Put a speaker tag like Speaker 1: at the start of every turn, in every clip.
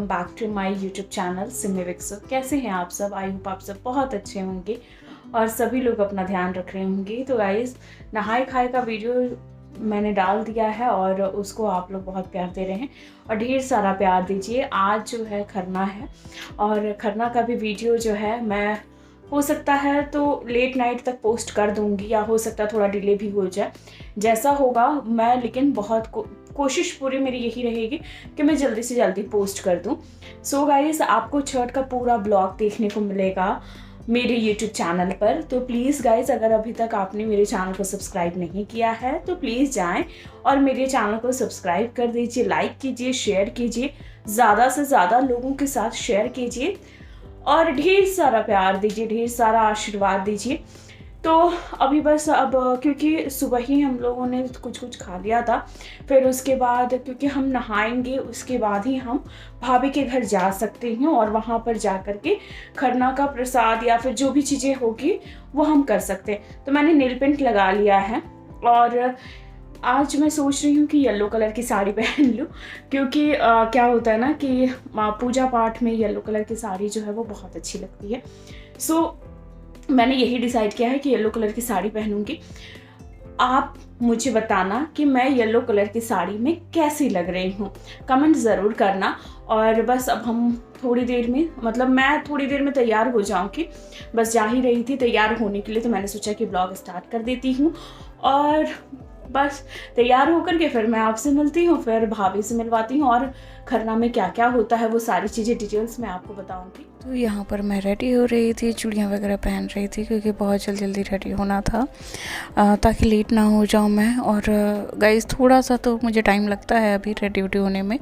Speaker 1: Welcome back to my YouTube channel सिमी विक्सो। कैसे हैं आप सब? आई होप आप सब बहुत अच्छे होंगे और सभी लोग अपना ध्यान रख रहे होंगे। तो गाइस, नहाए खाए का वीडियो मैंने डाल दिया है और उसको आप लोग बहुत प्यार दे रहे हैं और ढेर सारा प्यार दीजिए। आज जो है खरना है और खरना का भी वीडियो जो है मैं हो सकता है तो लेट नाइट तक पोस्ट कर दूंगी या हो सकता है थोड़ा डिले भी हो जाए, जैसा होगा मैं। लेकिन बहुत कोशिश पूरी मेरी यही रहेगी कि मैं जल्दी से जल्दी पोस्ट कर दूं। सो गाइस, आपको छठ का पूरा ब्लॉग देखने को मिलेगा मेरे YouTube चैनल पर। तो प्लीज़ गाइस, अगर अभी तक आपने मेरे चैनल को सब्सक्राइब नहीं किया है तो प्लीज़ जाएं और मेरे चैनल को सब्सक्राइब कर दीजिए, लाइक कीजिए, शेयर कीजिए, ज़्यादा से ज़्यादा लोगों के साथ शेयर कीजिए और ढेर सारा प्यार दीजिए, ढेर सारा आशीर्वाद दीजिए। तो अभी बस अब क्योंकि सुबह ही हम लोगों ने कुछ खा लिया था, फिर उसके बाद क्योंकि हम नहाएंगे उसके बाद ही हम भाभी के घर जा सकते हैं और वहाँ पर जा कर के खरना का प्रसाद या फिर जो भी चीज़ें होगी वो हम कर सकते हैं। तो मैंने नेल पेंट लगा लिया है और आज मैं सोच रही हूँ कि येलो कलर की साड़ी पहन लूँ, क्योंकि क्या होता है ना कि पूजा पाठ में येलो कलर की साड़ी जो है वो बहुत अच्छी लगती है। सो मैंने यही डिसाइड किया है कि येलो कलर की साड़ी पहनूंगी। आप मुझे बताना कि मैं येलो कलर की साड़ी में कैसी लग रही हूँ, कमेंट ज़रूर करना। और बस अब हम थोड़ी देर में, मतलब मैं थोड़ी देर में तैयार हो जाऊँगी, बस जा ही रही थी तैयार होने के लिए। तो मैंने सोचा कि ब्लॉग स्टार्ट कर देती हूँ और बस तैयार होकर के फिर मैं आपसे मिलती हूँ, फिर भाभी से मिलवाती हूँ और खरना में क्या क्या होता है वो सारी चीज़ें डिटेल्स में आपको बताऊँगी।
Speaker 2: तो यहाँ पर मैं रेडी हो रही थी, चूड़ियाँ वगैरह पहन रही थी क्योंकि बहुत जल्दी रेडी होना था ताकि लेट ना हो जाऊँ मैं। और गाइस, थोड़ा सा तो मुझे टाइम लगता है अभी रेडी होने में।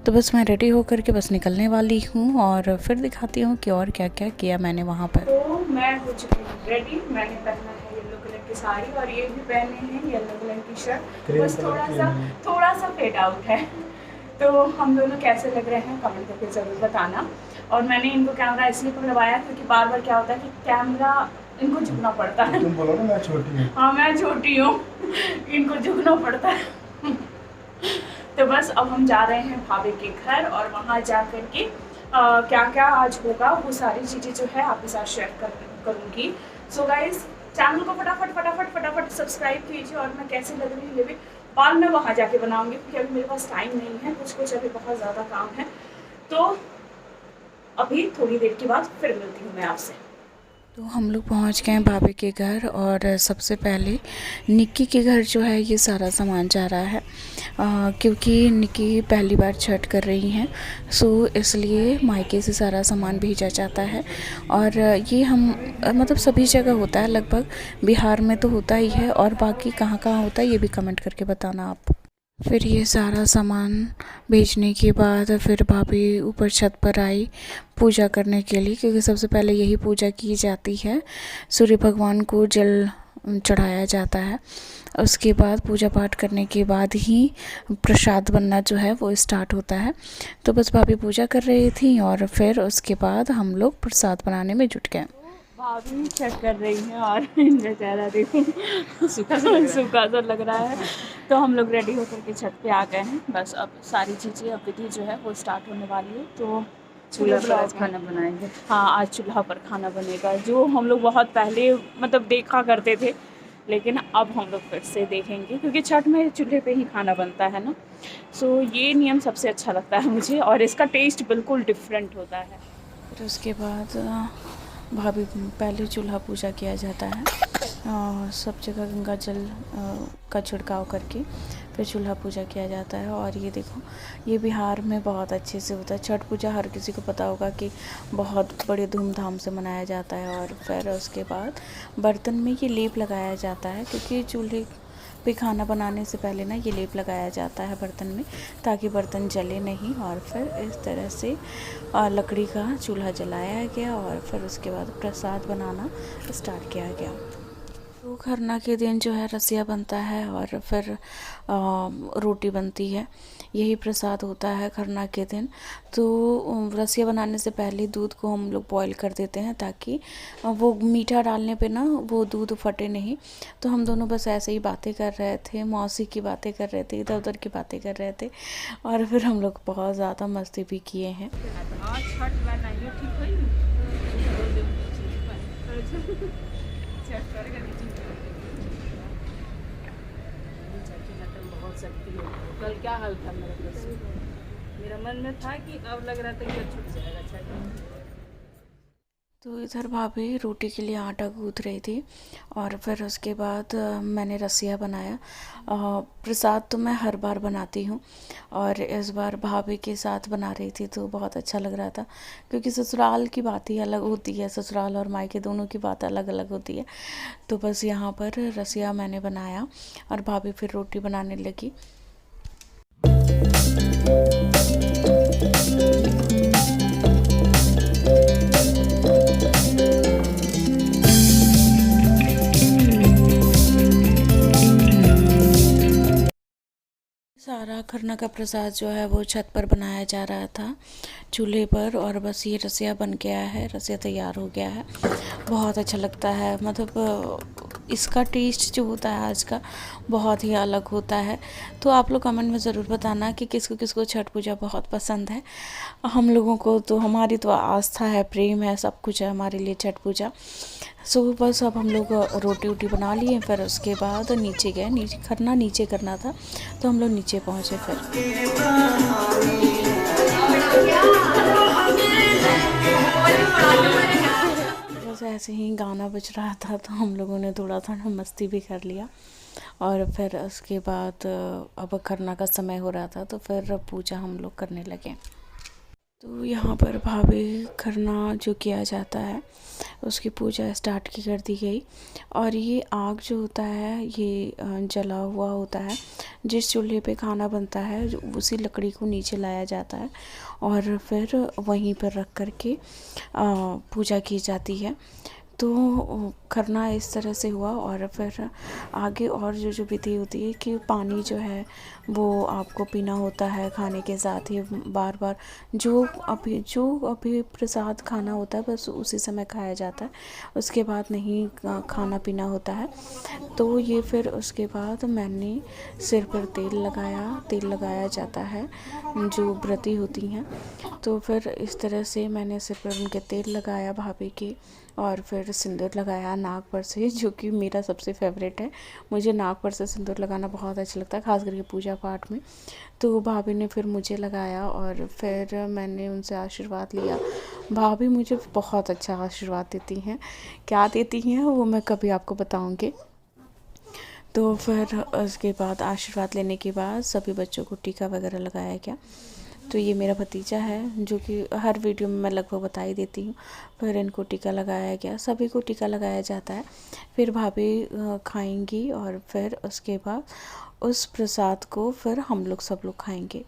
Speaker 2: तो बस मैं रेडी होकर के बस निकलने वाली हूँ और फिर दिखाती हूँ कि और क्या क्या किया मैंने वहाँ पर।
Speaker 1: तो मैं हो चुकी हूँ रेडी। मैंने पहना है येलो कलर की साड़ी और ये भी पहने हैं येलो कलर की शर्ट, बस थोड़ा सा फेड आउट है। तो हम दोनों कैसे लग रहे हैं कमेंट करके ज़रूर बताना। और मैंने इनको कैमरा इसलिए पकड़वाया क्योंकि बार बार क्या होता है कि कैमरा इनको झुकना पड़ता है।
Speaker 3: तुम बोलो ना मैं छोटी हूँ।
Speaker 1: हाँ, मैं छोटी हूँ, इनको झुकना पड़ता है। तो बस अब हम जा रहे हैं भाभी के घर और वहाँ जा कर के क्या क्या आज होगा वो सारी चीज़ें जो है आपके साथ शेयर करूँगी। सो गाइस, चैनल को फटाफट सब्सक्राइब कीजिए। और मैं कैसे लग रही हूँ ये भी बाद में वहाँ जाके बनाऊँगी क्योंकि अभी मेरे पास टाइम नहीं है, कुछ अभी बहुत ज़्यादा काम है। तो अभी थोड़ी देर के बाद फिर मिलती हूँ मैं आपसे।
Speaker 2: तो हम लोग पहुंच गए हैं भाभी के घर और सबसे पहले निक्की के घर जो है ये सारा सामान जा रहा है क्योंकि निक्की पहली बार छठ कर रही हैं। सो इसलिए मायके से सारा सामान भेजा जाता है और ये हम मतलब सभी जगह होता है, लगभग बिहार में तो होता ही है और बाकी कहाँ कहाँ होता है ये भी कमेंट करके बताना आप। फिर ये सारा सामान भेजने के बाद फिर भाभी ऊपर छत पर आई पूजा करने के लिए, क्योंकि सबसे पहले यही पूजा की जाती है, सूर्य भगवान को जल चढ़ाया जाता है। उसके बाद पूजा पाठ करने के बाद ही प्रसाद बनना जो है वो स्टार्ट होता है। तो बस भाभी पूजा कर रही थी और फिर उसके बाद हम लोग प्रसाद बनाने में जुट गए।
Speaker 1: भाभी चेक कर रही हैं और इनका चेहरा देखो सूखा सा लग रहा है। तो हम लोग रेडी होकर के छत पे आ गए हैं। बस अब सारी चीज़ें, अब विधि जो है वो स्टार्ट होने वाली है। तो
Speaker 4: चूल्हा पर आज खाना बनाएंगे।
Speaker 1: हाँ, आज चूल्हा पर खाना बनेगा, जो हम लोग बहुत पहले मतलब देखा करते थे, लेकिन अब हम लोग फिर से देखेंगे क्योंकि छठ में चूल्हे पे ही खाना बनता है ना। सो ये नियम सबसे अच्छा लगता है मुझे और इसका टेस्ट बिल्कुल डिफरेंट होता है।
Speaker 2: फिर उसके बाद भाभी पहले चूल्हा पूजा किया जाता है और सब जगह गंगा जल का छिड़काव करके फिर चूल्हा पूजा किया जाता है। और ये देखो, ये बिहार में बहुत अच्छे से होता है। छठ पूजा हर किसी को पता होगा कि बहुत बड़े धूमधाम से मनाया जाता है। और फिर उसके बाद बर्तन में ये लेप लगाया जाता है क्योंकि चूल्हे पे खाना बनाने से पहले ना ये लेप लगाया जाता है बर्तन में ताकि बर्तन जले नहीं। और फिर इस तरह से लकड़ी का चूल्हा जलाया गया और फिर उसके बाद प्रसाद बनाना स्टार्ट किया गया। तो खरना के दिन जो है रसिया बनता है और फिर रोटी बनती है। यही प्रसाद होता है खरना के दिन। तो रसिया बनाने से पहले दूध को हम लोग बॉईल कर देते हैं ताकि वो मीठा डालने पे ना वो दूध फटे नहीं। तो हम दोनों बस ऐसे ही बातें कर रहे थे, मौसी की बातें कर रहे थे, इधर उधर की बातें कर रहे थे और फिर हम लोग बहुत ज़्यादा मस्ती भी किए हैं।
Speaker 4: बहुत शक्ति है। कल क्या हाल था मेरा मन में था कि अब लग रहा था कि छूट जाएगा छठ।
Speaker 2: तो इधर भाभी रोटी के लिए आटा गूँथ रही थी और फिर उसके बाद मैंने रसिया बनाया। प्रसाद तो मैं हर बार बनाती हूँ और इस बार भाभी के साथ बना रही थी तो बहुत अच्छा लग रहा था, क्योंकि ससुराल की बात ही अलग होती है, ससुराल और मायके दोनों की बात अलग अलग होती है। तो बस यहाँ पर रसिया मैंने बनाया और भाभी फिर रोटी बनाने लगी। सारा खरना का प्रसाद जो है वो छत पर बनाया जा रहा था चूल्हे पर, और बस ये रसिया बन गया है, रसिया तैयार हो गया है। बहुत अच्छा लगता है, मतलब इसका टेस्ट जो होता है आज का बहुत ही अलग होता है। तो आप लोग कमेंट में ज़रूर बताना कि किसको किसको छठ पूजा बहुत पसंद है। हम लोगों को तो, हमारी तो आस्था है, प्रेम है, सब कुछ है हमारे लिए छठ पूजा। सो बस अब हम लोग रोटी वोटी बना लिए, फिर उसके बाद नीचे गए, नीचे खरना नीचे करना था तो हम लोग नीचे पहुँचे। फिर बस ऐसे ही गाना बज रहा था तो हम लोगों ने थोड़ा सा मस्ती भी कर लिया और फिर उसके बाद अब खरना का समय हो रहा था तो फिर पूजा हम लोग करने लगे। तो यहाँ पर भाभी खरना जो किया जाता है उसकी पूजा स्टार्ट की कर दी गई, और ये आग जो होता है ये जला हुआ होता है। जिस चूल्हे पे खाना बनता है उसी लकड़ी को नीचे लाया जाता है और फिर वहीं पर रख कर के पूजा की जाती है। तो खरना इस तरह से हुआ और फिर आगे और जो विधि होती है कि पानी जो है वो आपको पीना होता है खाने के साथ ही बार बार। जो अभी प्रसाद खाना होता है बस उसी समय खाया जाता है, उसके बाद नहीं खाना पीना होता है। तो ये फिर उसके बाद मैंने सिर पर तेल लगाया जाता है जो व्रती होती हैं। तो फिर इस तरह से मैंने सिर पर उनके तेल लगाया भाभी की, और फिर सिंदूर लगाया नाक पर से, जो कि मेरा सबसे फेवरेट है। मुझे नाक पर से सिंदूर लगाना बहुत अच्छा लगता है, खास करके पूजा पाठ में। तो भाभी ने फिर मुझे लगाया और फिर मैंने उनसे आशीर्वाद लिया। भाभी मुझे बहुत अच्छा आशीर्वाद देती हैं, क्या देती हैं वो मैं कभी आपको बताऊँगी। तो फिर उसके बाद आशीर्वाद लेने के बाद सभी बच्चों को टीका वगैरह लगाया गया। तो ये मेरा भतीजा है जो कि हर वीडियो में मैं लगभग बता ही देती हूँ। फिर इनको टीका लगाया गया, सभी को टीका लगाया जाता है। फिर भाभी खाएंगी और फिर उसके बाद उस प्रसाद को फिर हम लोग सब लोग खाएंगे।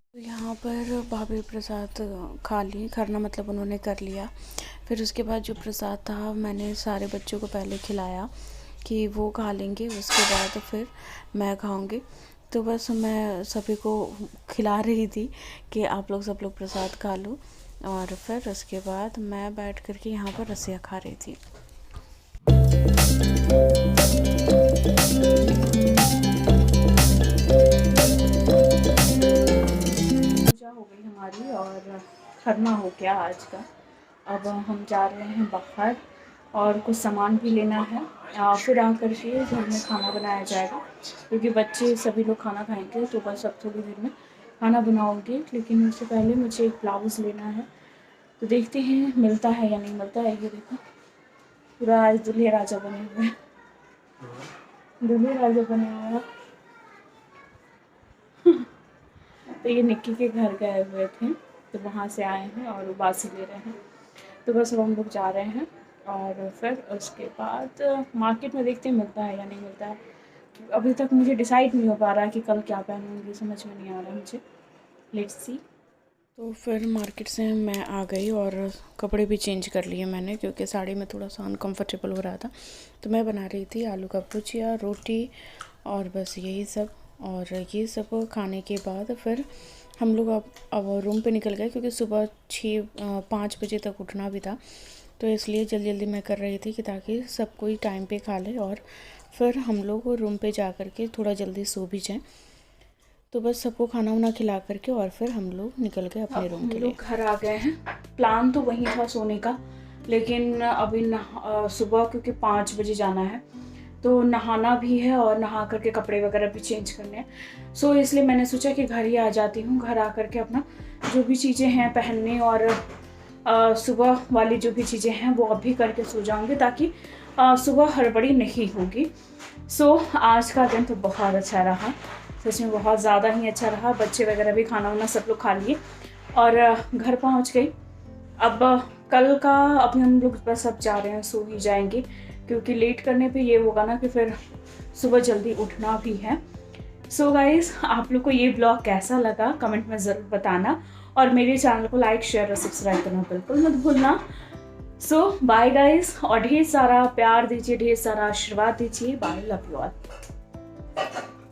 Speaker 2: तो यहाँ पर भाभी प्रसाद खा ली, खरना मतलब उन्होंने कर लिया। फिर उसके बाद जो प्रसाद था मैंने सारे बच्चों को पहले खिलाया कि वो खा लेंगे, उसके बाद फिर मैं खाऊंगी। तो बस मैं सभी को खिला रही थी कि आप लोग सब लोग प्रसाद खा लो, और फिर उसके बाद मैं बैठ कर के यहाँ पर रसिया खा रही थी।
Speaker 1: पूजा हो गई हमारी और खरना हो गया आज का। अब हम जा रहे हैं बाहर और कुछ सामान भी लेना है। फिर आकर के घर में खाना बनाया जाएगा, क्योंकि बच्चे सभी लोग खाना खाएंगे। तो बस अब थोड़ी देर में खाना बनाऊंगी, लेकिन उससे पहले मुझे एक ब्लाउज़ लेना है। तो देखते हैं मिलता है या नहीं मिलता है। ये देखो पूरा आज दूल्हे राजा बने हुए हैं, दूल्हे राजा बने हुए हैं। तो ये निक्की के घर गए हुए थे तो वहाँ से आए हैं और वो बासी ले रहे हैं। तो बस अब हम लोग जा रहे हैं और फिर उसके बाद मार्केट में देखते हैं मिलता है या नहीं मिलता है। अभी तक मुझे डिसाइड नहीं हो पा रहा है कि कल क्या पहनूंगी, समझ में नहीं आ रहा मुझे। Let's see.
Speaker 2: तो फिर मार्केट से मैं आ गई और कपड़े भी चेंज कर लिए मैंने, क्योंकि साड़ी में थोड़ा सा अनकम्फर्टेबल हो रहा था। तो मैं बना रही थी आलू का भुजिया, रोटी और बस यही सब। और ये सब खाने के बाद फिर हम लोग अब रूम पे निकल गए, क्योंकि सुबह 5 बजे तक उठना भी था। तो इसलिए जल्दी जल्दी मैं कर रही थी कि ताकि सब कोई टाइम पे खा ले और फिर हम लोग रूम पे जा कर के थोड़ा जल्दी सो भी जाएँ। तो बस सबको खाना वाना खिला करके और फिर हम लोग निकल गए अपने रूम के लिए।
Speaker 1: हम लोग घर आ गए हैं। प्लान तो वही था सोने का, लेकिन अभी सुबह क्योंकि 5 बजे जाना है तो नहाना भी है और नहा करके कपड़े वगैरह भी चेंज करने हैं। सो इसलिए मैंने सोचा कि घर ही आ जाती हूँ। घर आ करके अपना जो भी चीज़ें हैं पहनने और सुबह वाली जो भी चीज़ें हैं वो अभी करके सो जाऊँगी, ताकि सुबह हड़बड़ी नहीं होगी। सो आज का दिन तो बहुत अच्छा रहा, सच में बहुत ज़्यादा ही अच्छा रहा। बच्चे वगैरह भी खाना वाना सब लोग खा लिए और घर पहुंच गई। अब कल का अभी हम लोग बस अब जा रहे हैं, सो ही जाएंगे, क्योंकि लेट करने पे ये होगा ना कि फिर सुबह जल्दी उठना भी है। सो गाइस, आप लोग को ये ब्लॉग कैसा लगा कमेंट में ज़रूर बताना और मेरे चैनल को लाइक शेयर और सब्सक्राइब करना बिल्कुल मत भूलना। सो बाय गाइस, और ढेर सारा प्यार दीजिए, ढेर सारा आशीर्वाद दीजिए। Bye, love you all.